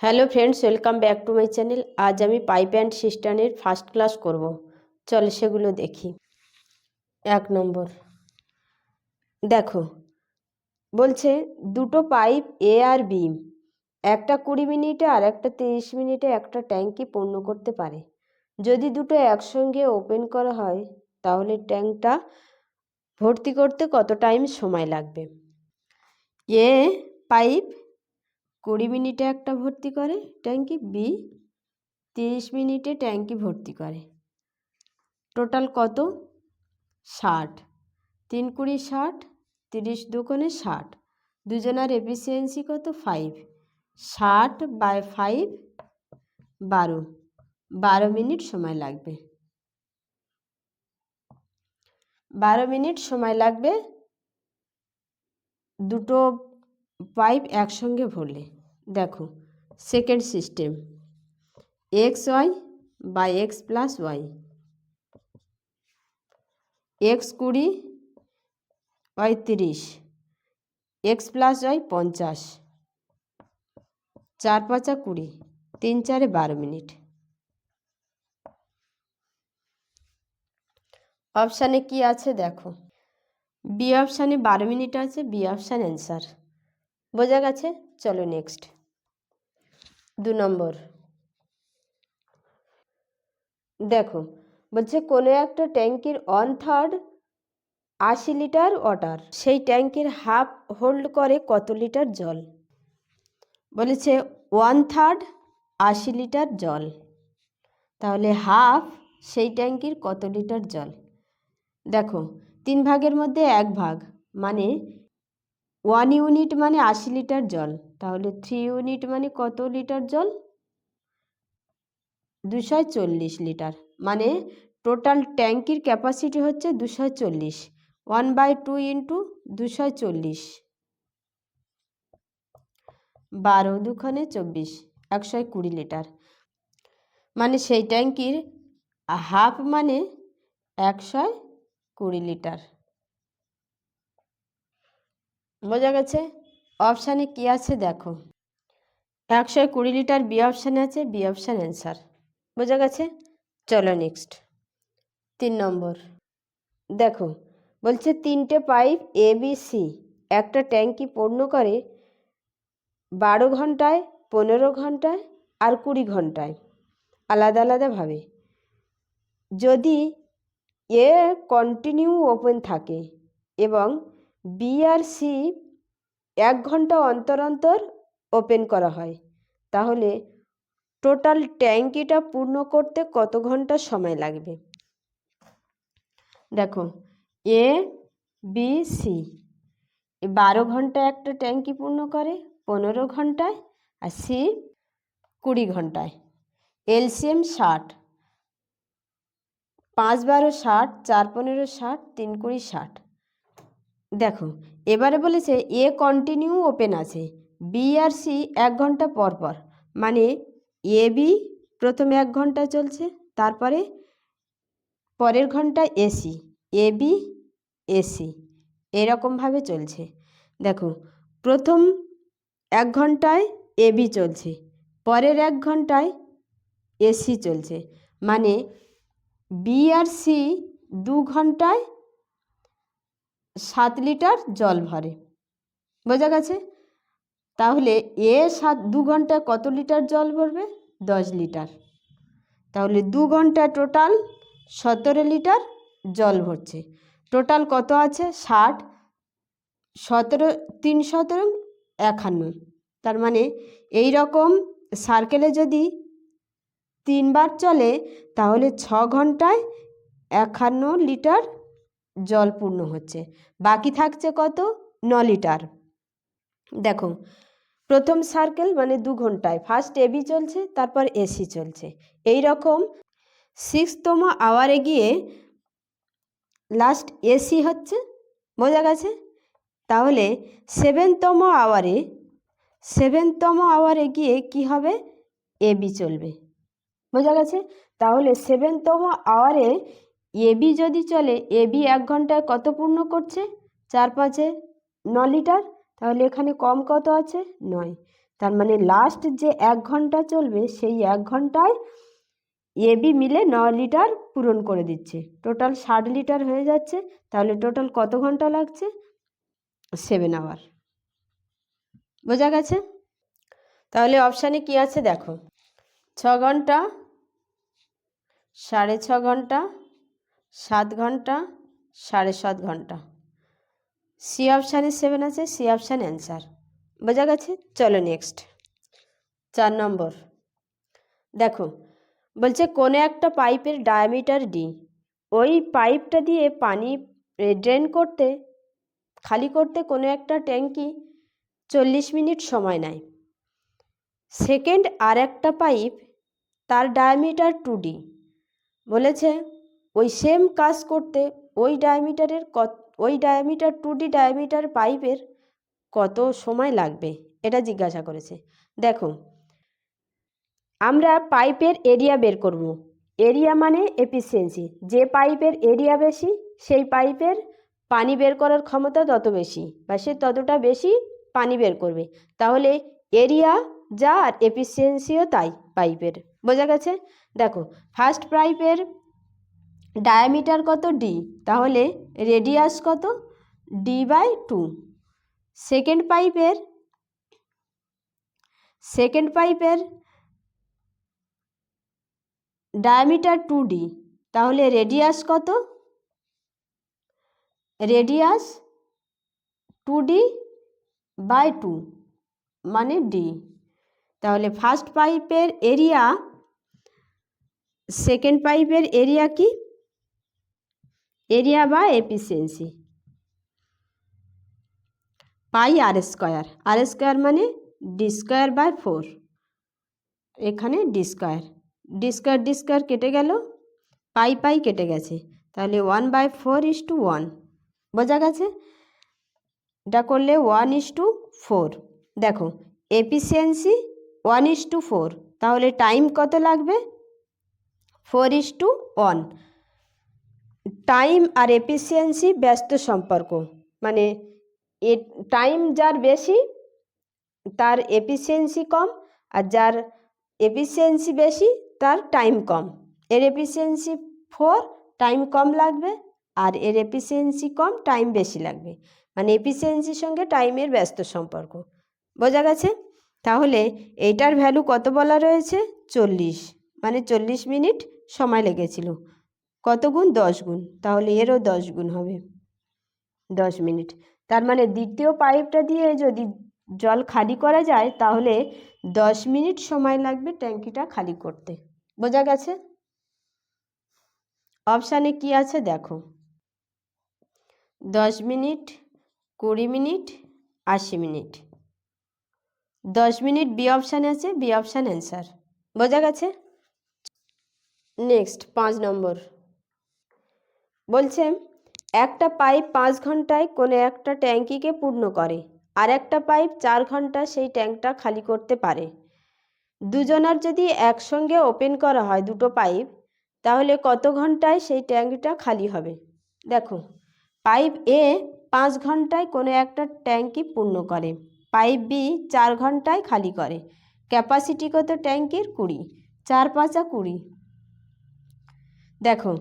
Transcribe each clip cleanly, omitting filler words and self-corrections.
Hello friends, welcome back to my channel. আজ আমি pipe and সিস্টেমের ফার্স্ট ক্লাস করব। চলো সেগুলো দেখি। 1 নম্বর, দেখো বলছে দুটো পাইপ এ আর বি, একটা 20 মিনিটে আর একটা 30 মিনিটে একটা ট্যাঙ্কি পূর্ণ করতে পারে। যদি দুটো একসঙ্গে ওপেন করা হয় তাহলে ট্যাঙ্কটা ভর্তি করতে কত টাইম সময় লাগবে? এ পাইপ 20 মিনিটে একটা ভর্তি করে ট্যাঙ্কি, বি 30 মিনিটে ট্যাঙ্কি ভর্তি করে। টোটাল কত? 60। 3 20 60, 30 দুগুণে 60। দুজনার এফিসিয়েন্সি কত? 5। 60/5 12। 12 মিনিট সময় লাগবে। 12 মিনিট সময় লাগবে দুটো পাইপ একসঙ্গে ভরলে। দেখো second system, XY by X plus Y, X 20, Y 30, X plus Y 50, 4 5 20, 3 4 12 minute. অপশানে কি আছে দেখো, বি অপশানে 12 মিনিট আছে, বি অপশান অ্যান্সার। বোঝা গেছে? চলো নেক্সট। 2 নম্বর, দেখো বলছে কোনো একটা ট্যাঙ্কির 1/3 80 লিটার ওয়াটার, সেই ট্যাঙ্কির হাফ হোল্ড করে কত লিটার জল? বলেছে 1/3 80 লিটার জল, তাহলে হাফ সেই ট্যাঙ্কির কত লিটার জল? দেখো 3 ভাগের মধ্যে 1 ভাগ, মানে 1 ইউনিট মানে 80 লিটার জল, তাহলে 3 ইউনিট মানে কত লিটার জল? 240 লিটার। মানে টোটাল ট্যাঙ্কির ক্যাপাসিটি হচ্ছে 240। 1/2 ইন্টু 240, 12 দুখানে 24, 120 লিটার। মানে সেই ট্যাঙ্কির হাফ মানে 120 লিটার। বোঝা গেছে? অপশানে কি আছে দেখো, 120 লিটার বি অপশানে আছে, বি অপশান অ্যান্সার। বোঝা গেছে? চলো নেক্সট। 3 নম্বর, দেখো বলছে 3টে পাইপ এ বি সি একটা ট্যাঙ্কি পূর্ণ করে 12 ঘন্টায়, 15 ঘন্টায় আর 20 ঘন্টায় আলাদা আলাদাভাবে। যদি এ কন্টিনিউ ওপেন থাকে এবং বি আর সি 1 ঘন্টা অন্তর অন্তর ওপেন করা হয়, তাহলে টোটাল ট্যাঙ্কিটা পূর্ণ করতে কত ঘন্টা সময় লাগবে? দেখো এ বি সি 12 ঘন্টায় একটা ট্যাঙ্কি পূর্ণ করে, 15 ঘন্টায়, আর সি 20 ঘন্টায়। এলসিএম 60, 5 12 60, 4 15 60, 3 20 60। দেখো এবারে বলেছে এ কন্টিনিউ ওপেন আছে, বি আর সি 1 ঘন্টা পর পর, মানে এ বি প্রথমে 1 ঘন্টা চলছে, তারপরে পরের ঘন্টায় এসি, এ বি এসি এরকমভাবে চলছে। দেখো প্রথম 1 ঘন্টায় এ বি চলছে, পরের 1 ঘন্টায় এসি চলছে, মানে বি আর সি 2 ঘন্টায় 7 লিটার জল ভরে। বোঝা গেছে? তাহলে এ 2 ঘন্টায় কত লিটার জল ভরবে? 10 লিটার। তাহলে 2 ঘন্টায় টোটাল 17 লিটার জল ভরছে। টোটাল কত আছে? 60, 17 3 17 51। তার মানে এই রকম সার্কেলে যদি 3 বার চলে তাহলে 6 ঘন্টায় 51 লিটার জল পূর্ণ হচ্ছে। বাকি থাকছে কত? 9 লিটার। দেখো প্রথম সার্কেল মানে 2 ঘন্টায় ফার্স্ট এবি চলছে, তারপর এসি চলছে। এই রকম 6তম আওয়ারে গিয়ে লাস্ট এসি হচ্ছে। বোঝা গেছে? তাহলে 7তম আওয়ারে গিয়ে কি হবে? এবি চলবে। বোঝা গেছে? তাহলে 7তম আওয়ারে এবি যদি চলে, এবি 1 ঘন্টায় কত পূর্ণ করছে? 4 5 9 লিটার। তাহলে এখানে কম কত আছে? 9। তার মানে লাস্ট যে 1 ঘন্টা চলবে সেই 1 ঘন্টায় এবি মিলে 9 লিটার পূরণ করে দিচ্ছে, টোটাল 60 লিটার হয়ে যাচ্ছে। তাহলে টোটাল কত ঘন্টা লাগছে? 7 আওয়ার। বোঝা গেছে? তাহলে অপশানে কি আছে দেখো, 6 ঘন্টা, 6.5 ঘন্টা, 7 ঘন্টা, 7.5 ঘন্টা। সি অপশানে 7 আছে, সি অপশান অ্যান্সার। বোঝা গেছে? চলো নেক্সট 4 নম্বর দেখো, বলছে কোনো একটা পাইপের ডায়ামিটার ডি, ওই পাইপটা দিয়ে পানি ড্রেন করতে, খালি করতে কোনো একটা ট্যাঙ্কি 40 মিনিট সময় নেয়। সেকেন্ড আর একটা পাইপ, তার ডায়ামিটার 2D, বলেছে ওই সেম কাজ করতে ওই ডায়ামিটার 2D ডায়ামিটার পাইপের কত সময় লাগবে, এটা জিজ্ঞাসা করেছে। দেখো, আমরা পাইপের এরিয়া বের করব। এরিয়া মানে এফিসিয়েন্সি, যে পাইপের এরিয়া বেশি সেই পাইপের পানি বের করার ক্ষমতা তত বেশি, বা সে ততটা বেশি পানি বের করবে। তাহলে এরিয়া যা আর এফিসিয়েন্সিও তাই পাইপের। বোঝা গেছে? দেখো, ফার্স্ট পাইপের ডায়ামিটার কত? ডি, তাহলে রেডিয়াস কত? D/2। সেকেন্ড পাইপের ডায়ামিটার 2D, তাহলে রেডিয়াস কত? রেডিয়াস 2D/2 মানে ডি। তাহলে ফার্স্ট পাইপের এরিয়া, সেকেন্ড পাইপের এরিয়া কি? এরিয়া বা এফিসিয়েন্সি পাই আর স্কোয়ার। আর স্কোয়ার মানে D²/4, এখানে D² কেটে গেল, পাই কেটে গেছে, তাহলে 1/4:1। বোঝা গেছে? এটা করলে 1:4। দেখো, এফিসিয়েন্সি 1:4, তাহলে টাইম কত লাগবে? 4:1। টাইম আর এফিসিয়েন্সি ব্যস্ত সম্পর্ক, মানে টাইম যার বেশি তার এফিসিয়েন্সি কম, আর যার এফিসিয়েন্সি বেশি তার টাইম কম। এর এফিসিয়েন্সি 4, টাইম কম লাগবে, আর এর এফিসিয়েন্সি কম, টাইম বেশি লাগবে। মানে এফিসিয়েন্সির সঙ্গে টাইমের ব্যস্ত সম্পর্ক। বোঝা গেছে? তাহলে এইটার ভ্যালু কত বলা রয়েছে? 40, মানে 40 মিনিট সময় লেগেছিল। কত গুণ? 10 গুণ, তাহলে এরও 10 গুণ হবে, 10 মিনিট। তার মানে দ্বিতীয় পাইপটা দিয়ে যদি জল খালি করা যায় তাহলে 10 মিনিট সময় লাগবে ট্যাঙ্কিটা খালি করতে। বোঝা গেছে? অপশানে কি আছে দেখো, 10 minute, 20 minute, 80 minute. 10 minute B অপশানে আছে, বি অপশান অ্যান্সার। বোঝা গেছে? নেক্সট 5 নম্বর বলছে একটা পাইপ 5 ঘন্টায় কোনো একটা ট্যাঙ্কিকে পূর্ণ করে, আর একটা পাইপ 4 ঘন্টা সেই ট্যাঙ্কটা খালি করতে পারে। দুজনার যদি একসঙ্গে ওপেন করা হয় দুটো পাইপ, তাহলে কত ঘন্টায় সেই ট্যাঙ্কটা খালি হবে? দেখো, পাইপ এ 5 ঘন্টায় কোনো একটা ট্যাঙ্কি পূর্ণ করে, পাইপ বি 4 ঘন্টায় খালি করে। ক্যাপাসিটি কত ট্যাঙ্কির? 20, 4 5 20। দেখো,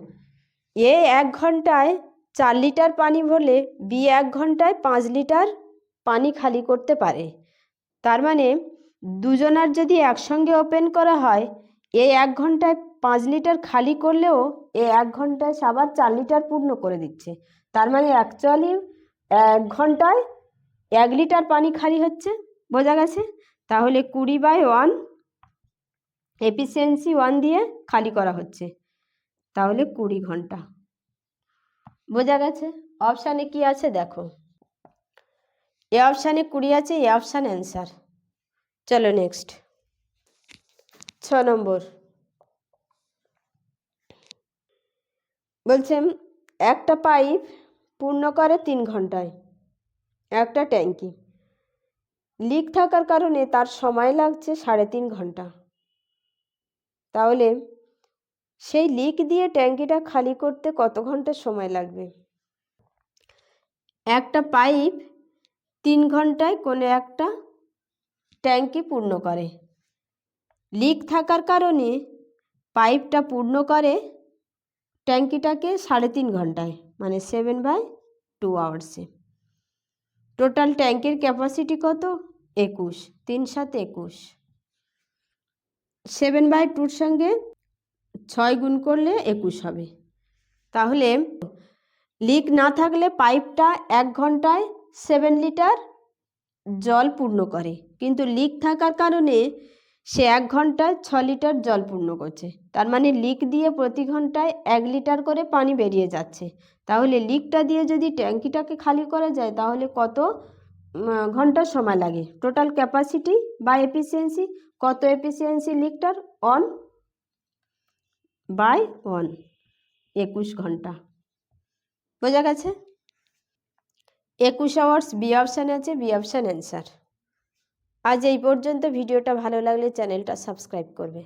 এ 1 ঘন্টায় 4 লিটার পানি ভরলে বি 1 ঘন্টায় 5 লিটার পানি খালি করতে পারে। তার মানে দুজনার যদি একসঙ্গে ওপেন করা হয়, এ 1 ঘন্টায় 5 লিটার খালি করলেও এ 1 ঘন্টায় আবার 4 লিটার পূর্ণ করে দিচ্ছে। তার মানে অ্যাকচুয়ালি 1 ঘন্টায় 1 লিটার পানি খালি হচ্ছে। বোঝা গেছে? তাহলে 20/1, এফিসিয়েন্সি 1 দিয়ে খালি করা হচ্ছে, তাহলে 20 ঘন্টা। বোঝা গেছে? অপশানে কি আছে দেখো, এ অপশানে 20 আছে, এ অপশান অ্যান্সার। চলো নেক্সট 6 নম্বর বলছে একটা পাইপ পূর্ণ করে 3 ঘন্টায় একটা ট্যাঙ্কি, লিক থাকার কারণে তার সময় লাগছে 3.5 ঘন্টা। তাহলে সেই লিক দিয়ে ট্যাঙ্কিটা খালি করতে কত ঘন্টা সময় লাগবে? একটা পাইপ 3 ঘন্টায় কোনো একটা ট্যাঙ্কি পূর্ণ করে। লিক থাকার কারণে পাইপটা পূর্ণ করে ট্যাঙ্কিটাকে 3.5 ঘন্টায়, মানে 7/2 আওয়ার্সে। টোটাল ট্যাঙ্কির ক্যাপাসিটি কত? 21, 3 7 21। 7/2 সঙ্গে 6 গুণ করলে 21 হবে। তাহলে লিক না থাকলে পাইপটা 1 ঘন্টায় 7 লিটার জল পূর্ণ করে, কিন্তু লিক থাকার কারণে সে 1 ঘন্টায় 6 লিটার জল পূর্ণ করছে। তার মানে লিক দিয়ে প্রতি ঘন্টায় 1 লিটার করে পানি বেরিয়ে যাচ্ছে। তাহলে লিকটা দিয়ে যদি ট্যাঙ্কিটাকে খালি করা যায় তাহলে কত ঘন্টা সময় লাগে? টোটাল ক্যাপাসিটি বা এফিসিয়েন্সি কত? এফিসিয়েন্সি লিকটার 1/1, 21 ঘন্টা। বোঝা গেছে? 21 আওয়ার্স বি অপশান আছে, বি অপশান অ্যান্সার। আজ এই পর্যন্ত। ভিডিওটা ভালো লাগলে চ্যানেলটা সাবস্ক্রাইব করবে।